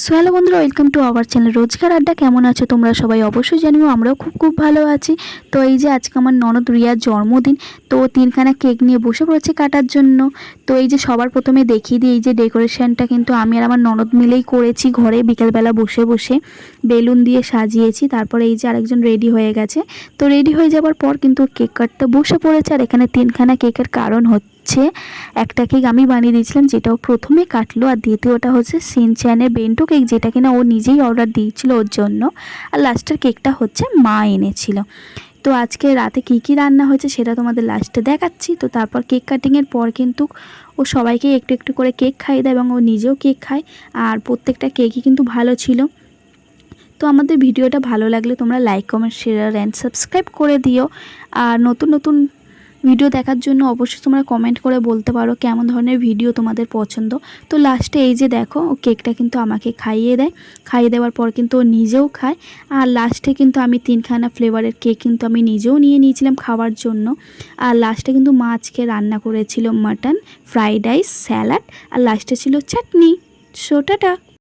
So hello বন্ধুরা, welcome to our channel রোজকার আড্ডা। কেমন আছো তোমরা সবাই? অবশ্যই জানিও, আমরাও খুব ভালো আছি। তো এই যে আজকে আমার ননদ রিয়ার জন্মদিন, তো তিনখানা কেক নিয়ে বসে পড়েছে কাটার জন্য। তো এই যে সবার প্রথমে দেখিয়ে দিই, এই যে ডেকোরেশনটা কিন্তু আমি আর আমার ননদ মিলেই করেছি ঘরে। বিকেলবেলা বসে বসে বেলুন দিয়ে সাজিয়েছি। তারপরে এই যে আরেকজন রেডি হয়ে গেছে। তো রেডি হয়ে যাওয়ার পর কিন্তু কেক কাটতে বসে পড়েছে। আর এখানে তিনখানা কেকের কারণ হচ্ছে, একটা কেক আমি বানিয়ে দিয়েছিলাম, যেটাও প্রথমে কাটলো। আর দ্বিতীয়টা হচ্ছে সিনচ্যানের বেন্টো কেক, যেটা কিনা ও নিজেই অর্ডার দিয়েছিল ওর জন্য। আর লাস্টের কেকটা হচ্ছে মা এনেছিল। তো আজকে রাতে কী রান্না হয়েছে সেটা তোমাদের লাস্টে দেখাচ্ছি। তো তারপর কেক কাটিংয়ের পর কিন্তু ও সবাইকে একটু একটু করে কেক খাইয়ে দেয় এবং ও নিজেও কেক খায়। আর প্রত্যেকটা কেকই কিন্তু ভালো ছিল। তো আমাদের ভিডিওটা ভালো লাগলে তোমরা like, comment, share and subscribe করে দিও। আর নতুন নতুন ভিডিও দেখার জন্য অবশ্যই তোমরা কমেন্ট করে বলতে পারো কেমন ধরনের ভিডিও তোমাদের পছন্দ। তো লাস্টে এই যে দেখো, ও কেকটা কিন্তু আমাকে খাইয়ে দেয়। খাইয়ে দেওয়ার পর কিন্তু ও নিজেও খায়। আর লাস্টে কিন্তু আমি তিনখানা ফ্লেভারের কেক কিন্তু আমি নিজেও নিয়ে নিয়েছিলাম খাওয়ার জন্য। আর লাস্টে কিন্তু মা আজকে রান্না করেছিল মাটন, ফ্রাইড রাইস, স্যালাড, আর লাস্টে ছিল চাটনি। So tata.